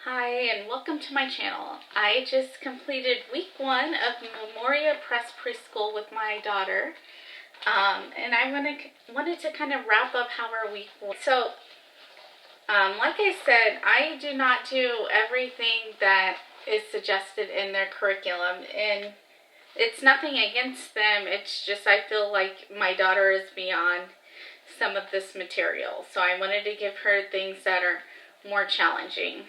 Hi and welcome to my channel. I just completed week 1 of Memoria Press Preschool with my daughter. And I wanted to kind of wrap up how our week was. So, like I said, I do not do everything that is suggested in their curriculum. And it's nothing against them. It's just I feel like my daughter is beyond some of this material. So I wanted to give her things that are more challenging.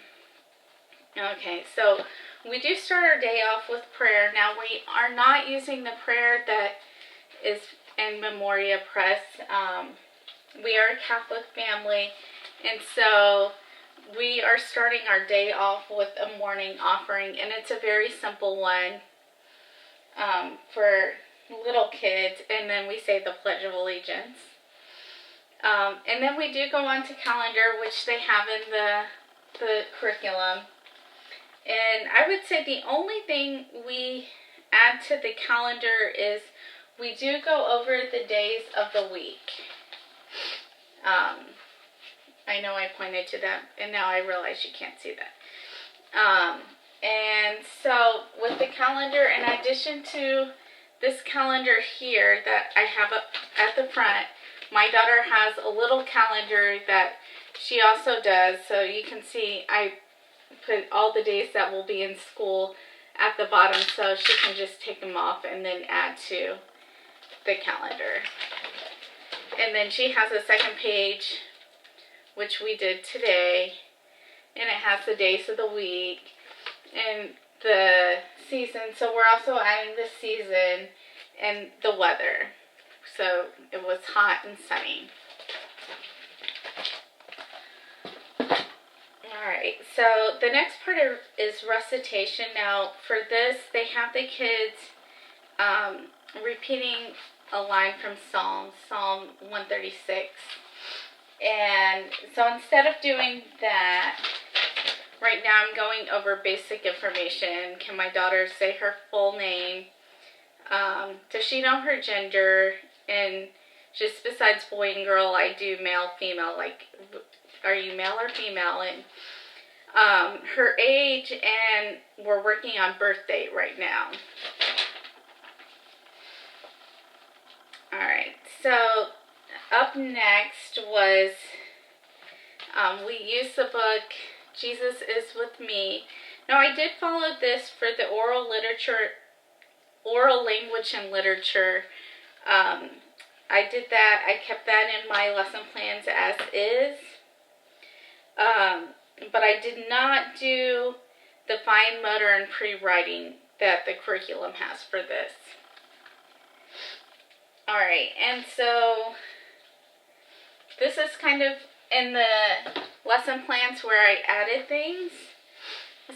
Okay, so we do start our day off with prayer. Now, we are not using the prayer that is in Memoria Press. We are a Catholic family, and so we are starting our day off with a morning offering, and it's a very simple one for little kids, and then we say the Pledge of Allegiance. And then we do go on to calendar, which they have in the curriculum. And I would say the only thing we add to the calendar is we do go over the days of the week. I know I pointed to that, and now I realize you can't see that. And so with the calendar, in addition to this calendar here that I have up at the front, my daughter has a little calendar that she also does. So you can see I put all the days that will be in school at the bottom so she can just take them off and then add to the calendar. And then she has a second page, which we did today, and it has the days of the week and the season. So we're also adding the season and the weather. So it was hot and sunny. Alright, so the next part is recitation. Now, for this, they have the kids repeating a line from Psalm 136. And so instead of doing that, right now I'm going over basic information. Can my daughter say her full name? Does she know her gender? And just besides boy and girl, I do male, female, like, are you male or female? And her age, and we're working on birth date right now. Alright, so up next was, we used the book, Jesus is with Me. Now, I did follow this for the oral language and literature. I did that. I kept that in my lesson plans as is. But I did not do the fine motor and pre-writing that the curriculum has for this. Alright, and so this is kind of in the lesson plans where I added things.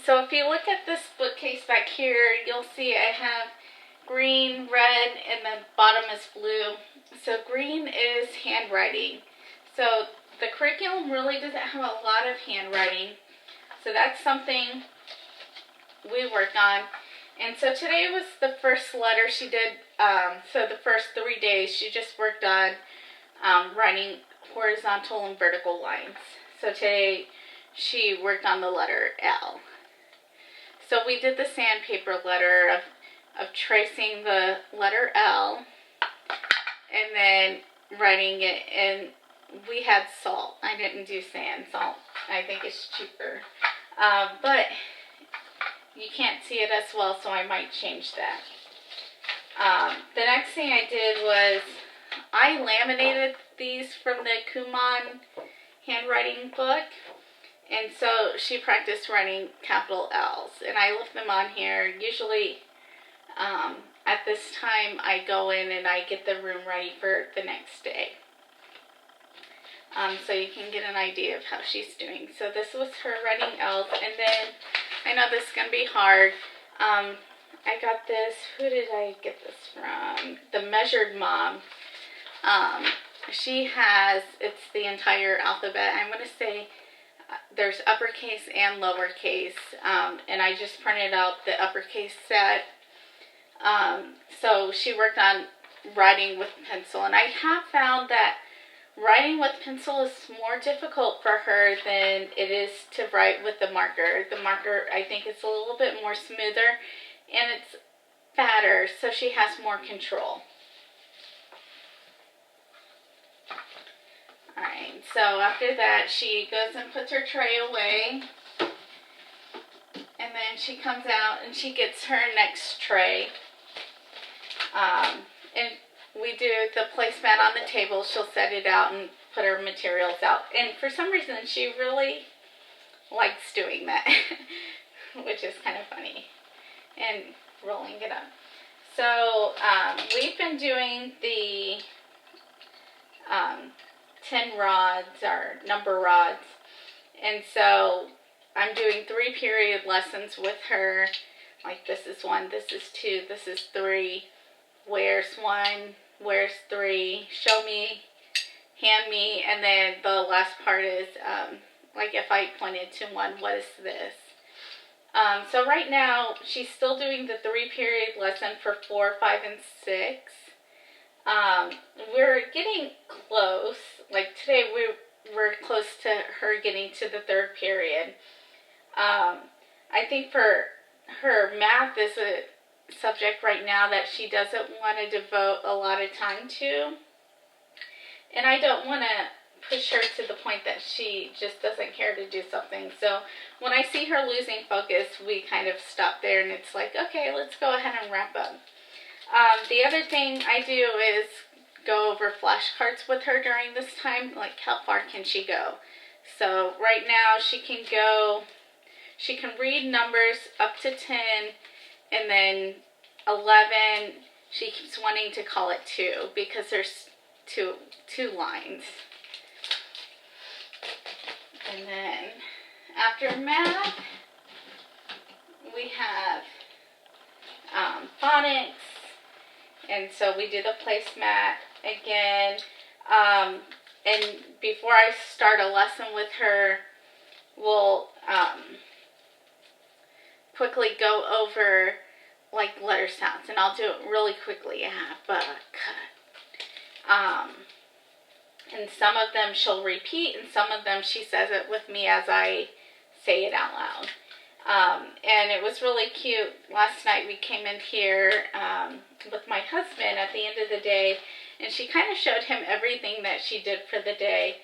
So if you look at this bookcase back here, you'll see I have green, red, and the bottom is blue. So green is handwriting. So the curriculum really doesn't have a lot of handwriting. So that's something we work on. And so today was the first letter she did. So the first 3 days she just worked on writing horizontal and vertical lines. So today she worked on the letter L. So we did the sandpaper letter of tracing the letter L and then writing it, and we had salt. I didn't do sand. Salt, I think, is cheaper. But you can't see it as well, so I might change that. The next thing I did was I laminated these from the Kumon handwriting book. And so she practiced writing capital L's. And I left them on here. Usually at this time I go in and I get the room ready for the next day. So you can get an idea of how she's doing. So this was her writing L's. And then, I know this is going to be hard. I got this, who did I get this from? The Measured Mom. She has, it's the entire alphabet. I'm going to say there's uppercase and lowercase. And I just printed out the uppercase set. So she worked on writing with pencil. And I have found that writing with pencil is more difficult for her than it is to write with the marker. The marker, I think, is a little bit more smoother, and it's fatter, so she has more control. Alright, so after that, she goes and puts her tray away, and then she comes out and she gets her next tray. And we do the placemat on the table. She'll set it out and put her materials out. And for some reason, she really likes doing that, which is kind of funny. And rolling it up. So we've been doing the 10 rods, or number rods. And so I'm doing 3 period lessons with her. Like, this is 1, this is 2, this is 3. Where's 1, where's 3, show me, hand me, and then the last part is, like, if I pointed to 1, what is this? So right now, she's still doing the 3 period lesson for 4, 5, and 6. We're getting close. Like, today we're close to her getting to the 3rd period. I think for her, math is a subject right now that she doesn't want to devote a lot of time to, and I don't want to push her to the point that she just doesn't care to do something. So when I see her losing focus, we kind of stop there, and it's like, okay, let's go ahead and wrap up. The other thing I do is go over flashcards with her during this time, like how far can she go. So right now she can read numbers up to 10, and then 11, she keeps wanting to call it 2 because there's two lines. And then after math, we have phonics, and so we do the placemat again. And before I start a lesson with her, we'll quickly go over, like, letter sounds, and I'll do it really quickly. And some of them she'll repeat, and some of them she says it with me as I say it out loud. And it was really cute. Last night we came in here with my husband at the end of the day, and she kind of showed him everything that she did for the day.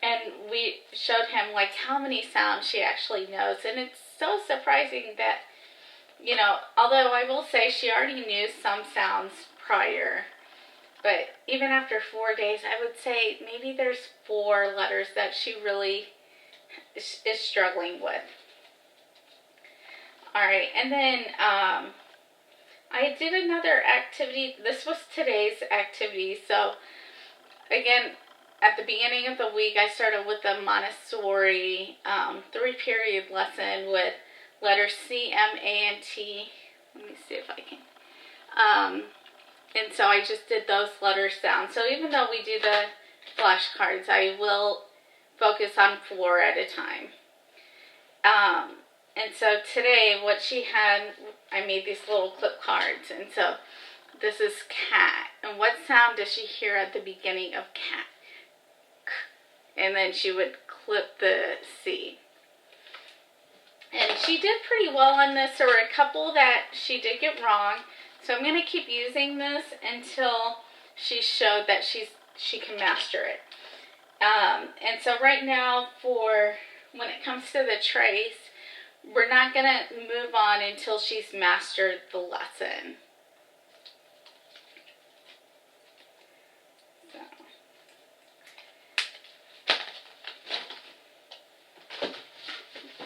And we showed him, like, how many sounds she actually knows. And it's so surprising that, you know, although I will say she already knew some sounds prior, but even after 4 days, I would say maybe there's 4 letters that she really is struggling with. Alright, and then I did another activity. This was today's activity. So, again, at the beginning of the week, I started with a Montessori 3-period lesson with letters C, M, A, and T. Let me see if I can. And so I just did those letter sounds. So even though we do the flashcards, I will focus on 4 at a time. And so today, what she had, I made these little clip cards. And so this is cat. And what sound does she hear at the beginning of cat? And then she would clip the C. And she did pretty well on this. There were a couple that she did get wrong. So I'm going to keep using this until she showed that she can master it. And so right now, for when it comes to the trace, we're not going to move on until she's mastered the lesson.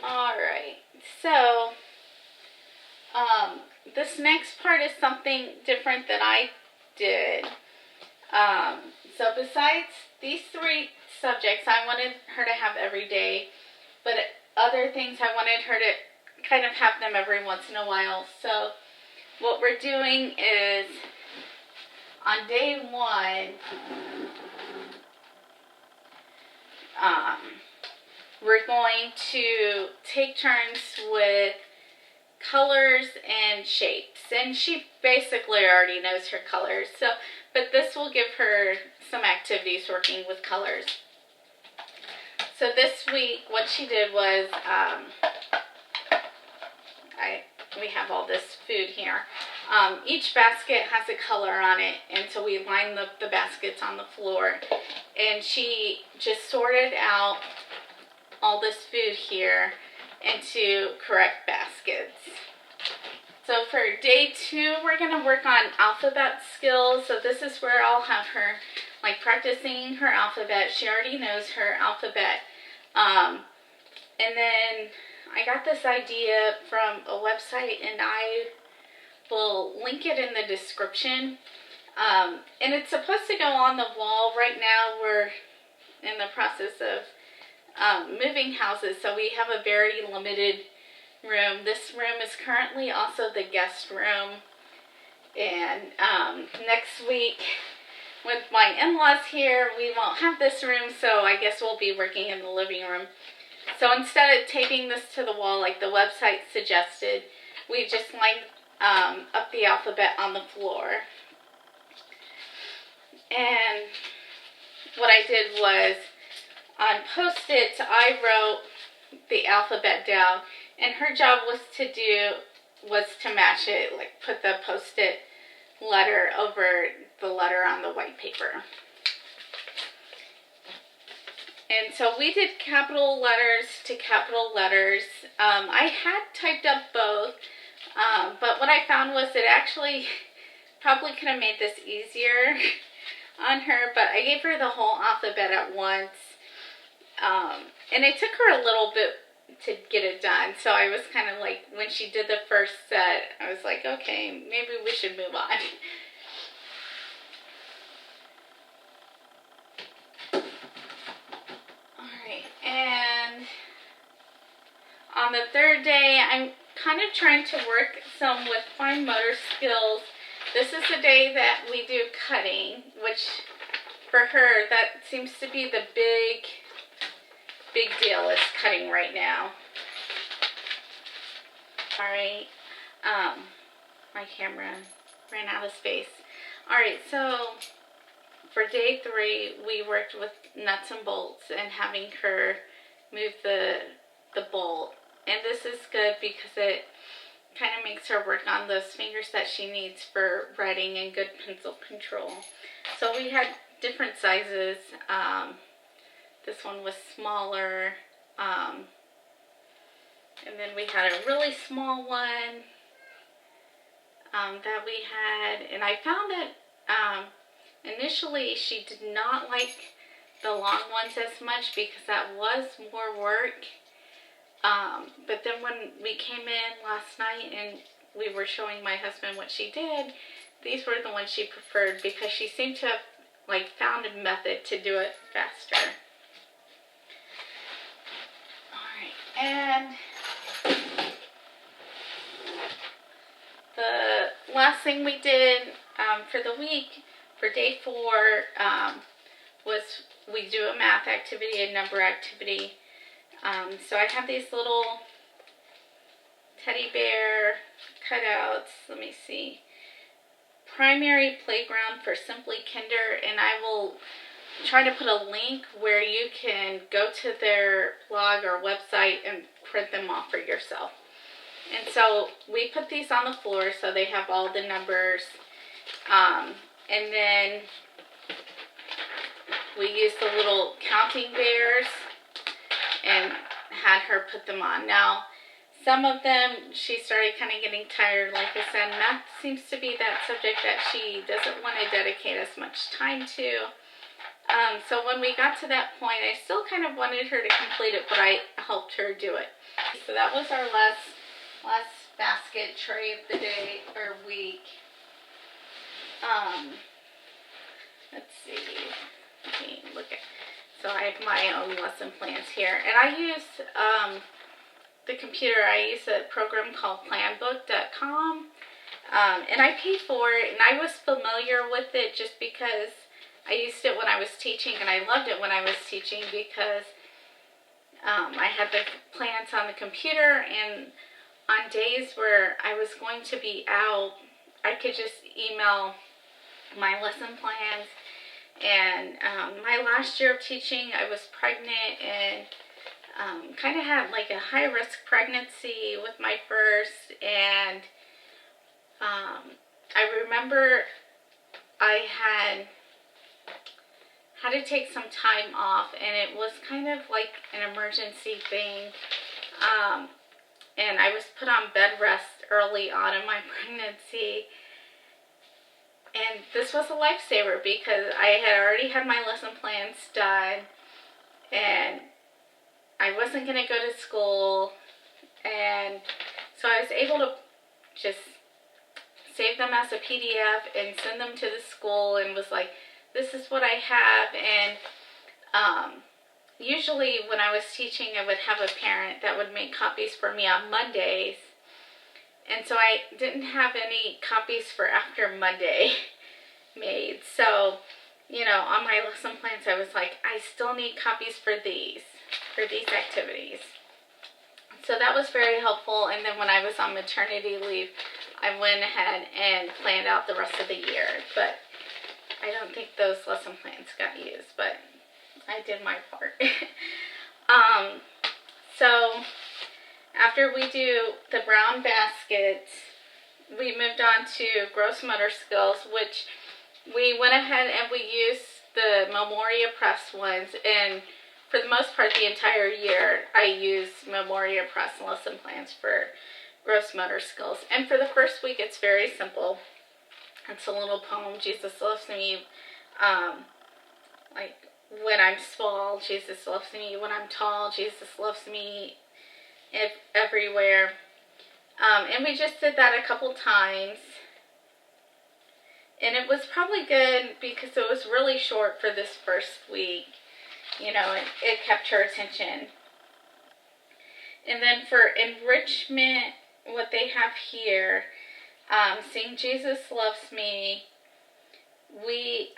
Alright, so this next part is something different that I did. So besides these 3 subjects, I wanted her to have every day, but other things I wanted her to kind of have them every once in a while. So what we're doing is, on day 1, we're going to take turns with colors and shapes. And she basically already knows her colors. So, but this will give her some activities working with colors. So this week, what she did was, we have all this food here. Each basket has a color on it, and so we line the baskets on the floor. And she just sorted out all this food here into correct baskets. So for day 2, we're going to work on alphabet skills. So this is where I'll have her like practicing her alphabet. She already knows her alphabet. And then I got this idea from a website, and I will link it in the description. And it's supposed to go on the wall. Right now we're in the process of moving houses, so we have a very limited room. This room is currently also the guest room. And next week, with my in-laws here, we won't have this room, so I guess we'll be working in the living room. So instead of taping this to the wall like the website suggested, we just lined up the alphabet on the floor. And what I did was, on Post-its, I wrote the alphabet down, and her job was to match it, like put the Post-it letter over the letter on the white paper. And so we did capital letters to capital letters. I had typed up both, but what I found was it actually probably could have made this easier on her, but I gave her the whole alphabet at once. And it took her a little bit to get it done, so I was kind of like, when she did the first set, I was like, okay, maybe we should move on. Alright, and on the third day, I'm kind of trying to work some with fine motor skills. This is the day that we do cutting, which for her, that seems to be the big deal, is cutting right now. Alright, my camera ran out of space. Alright, so for day 3, we worked with nuts and bolts and having her move the bolt. And this is good because it kind of makes her work on those fingers that she needs for writing and good pencil control. So we had different sizes. This one was smaller, and then we had a really small one that we had, and I found that initially she did not like the long ones as much because that was more work, but then when we came in last night and we were showing my husband what she did, these were the ones she preferred because she seemed to have like found a method to do it faster. And the last thing we did for the week, for day 4, was we do a math activity, a number activity. So I have these little teddy bear cutouts. Let me see. Primary Playground for Simply Kinder, and I will try to put a link where you can go to their blog or website and print them off for yourself. And so we put these on the floor so they have all the numbers, and then we used the little counting bears and had her put them on. Now, some of them she started kind of getting tired. Like I said, math seems to be that subject that she doesn't want to dedicate as much time to. So when we got to that point, I still kind of wanted her to complete it, but I helped her do it. So that was our last basket tray of the day or week. Let's see. Let me look at. So I have my own lesson plans here, and I use the computer. I use a program called planbook.com, and I pay for it. And I was familiar with it just because I used it when I was teaching, and I loved it when I was teaching because I had the plans on the computer, and on days where I was going to be out, I could just email my lesson plans. And my last year of teaching, I was pregnant and kind of had like a high-risk pregnancy with my first. And I remember I had to take some time off, and it was kind of like an emergency thing. And I was put on bed rest early on in my pregnancy. And this was a lifesaver because I had already had my lesson plans done, and I wasn't going to go to school. And so I was able to just save them as a PDF and send them to the school, and was like, this is what I have. And usually when I was teaching, I would have a parent that would make copies for me on Mondays. And so I didn't have any copies for after Monday made. So, on my lesson plans, I was like, I still need copies for these activities. So that was very helpful. And then when I was on maternity leave, I went ahead and planned out the rest of the year. But I don't think those lesson plans got used, but I did my part. So after we do the brown baskets, we moved on to gross motor skills, which we went ahead and we used the Memoria Press ones. And for the most part, the entire year, I used Memoria Press lesson plans for gross motor skills. And for the first week, it's very simple. It's a little poem, Jesus loves me, like, when I'm small, Jesus loves me. When I'm tall, Jesus loves me everywhere. And we just did that a couple times. And it was probably good because it was really short for this first week. It kept her attention. And then for enrichment, what they have here, Sing Jesus Loves Me, we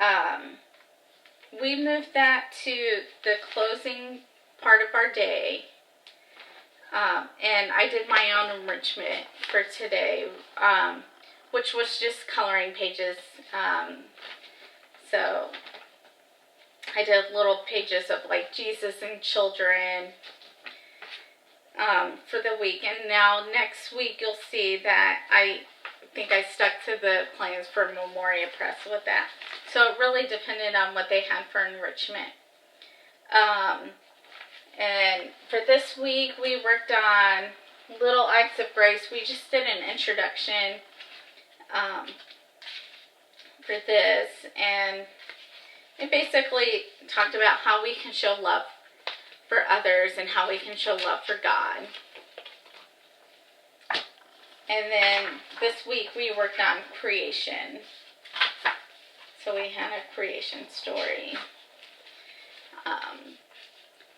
moved that to the closing part of our day. And I did my own enrichment for today, which was just coloring pages. So I did little pages of like Jesus and children for the week. And now next week you'll see that I think I stuck to the plans for Memoria Press with that. So it really depended on what they had for enrichment. And for this week, we worked on Little Acts of Grace. We just did an introduction for this. And it basically talked about how we can show love for others and how we can show love for God. And then this week we worked on creation. So we had a creation story.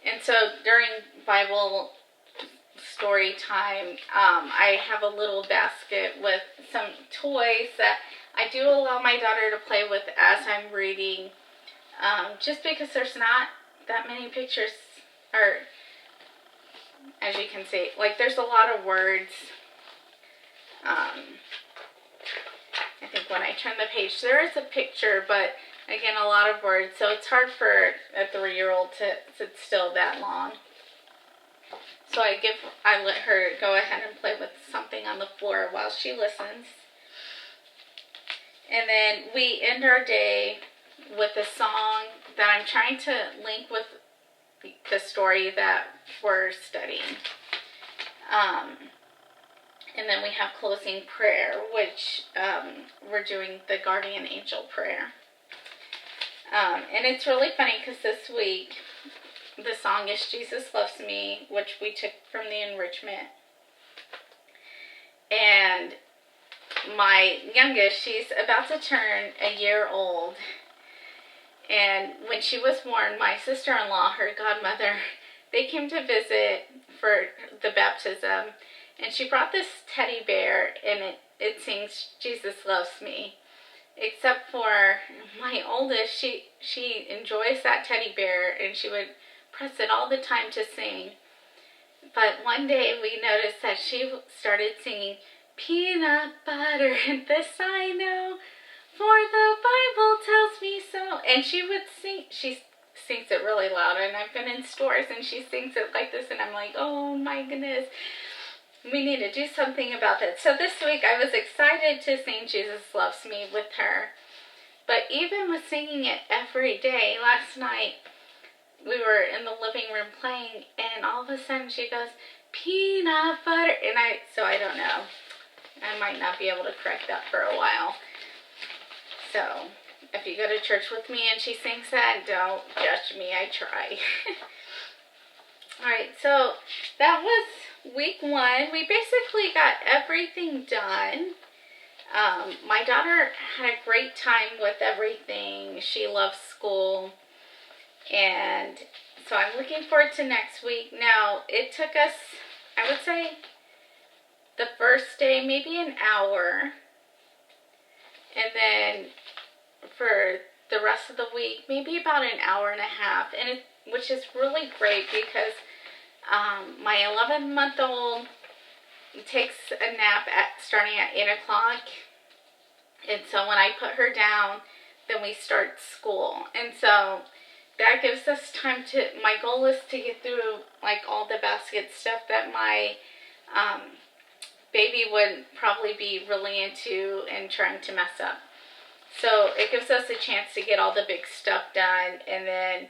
And so during Bible story time, I have a little basket with some toys that I do allow my daughter to play with as I'm reading. Just because there's not that many pictures, or as you can see, like there's a lot of words. I think when I turn the page, there is a picture, but again, a lot of words, so it's hard for a 3-year-old to sit still that long. So I let her go ahead and play with something on the floor while she listens. And then we end our day with a song that I'm trying to link with the story that we're studying. And then we have closing prayer, which we're doing the guardian angel prayer. And it's really funny because this week the song is Jesus Loves Me, which we took from the enrichment. And my youngest, she's about to turn a year old. And when she was born, my sister-in-law, her godmother, they came to visit for the baptism. And she brought this teddy bear, and it sings, Jesus Loves Me. Except for my oldest, she enjoys that teddy bear, and she would press it all the time to sing. But one day we noticed that she started singing, peanut butter, and this I know, For the Bible tells me so. And she would sing, she sings it really loud, and I've been in stores and she sings it like this, and I'm like, oh my goodness, we need to do something about that. So this week I was excited to sing Jesus Loves Me with her. But even with singing it every day, last night we were in the living room playing, and all of a sudden she goes, peanut butter, and so I don't know. I might not be able to correct that for a while. So if you go to church with me and she sings that, don't judge me, I try. Alright, so that was week 1. We basically got everything done. My daughter had a great time with everything. She loves school. And so I'm looking forward to next week. Now, it took us, I would say, the first day, maybe an hour. And then for the rest of the week, maybe about an hour and a half. And which is really great because my 11-month-old takes a nap starting at 8 o'clock. And so when I put her down, then we start school. And so that gives us time to, my goal is to get through like all the basket stuff that my baby would probably be really into and trying to mess up. So it gives us a chance to get all the big stuff done, and then,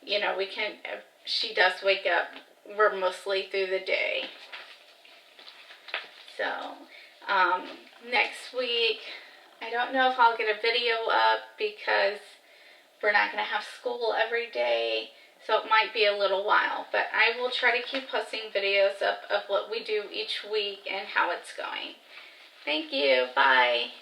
you know, we can, if she does wake up, we're mostly through the day. So, next week, I don't know if I'll get a video up because we're not going to have school every day, so it might be a little while, but I will try to keep posting videos up of what we do each week and how it's going. Thank you. Bye.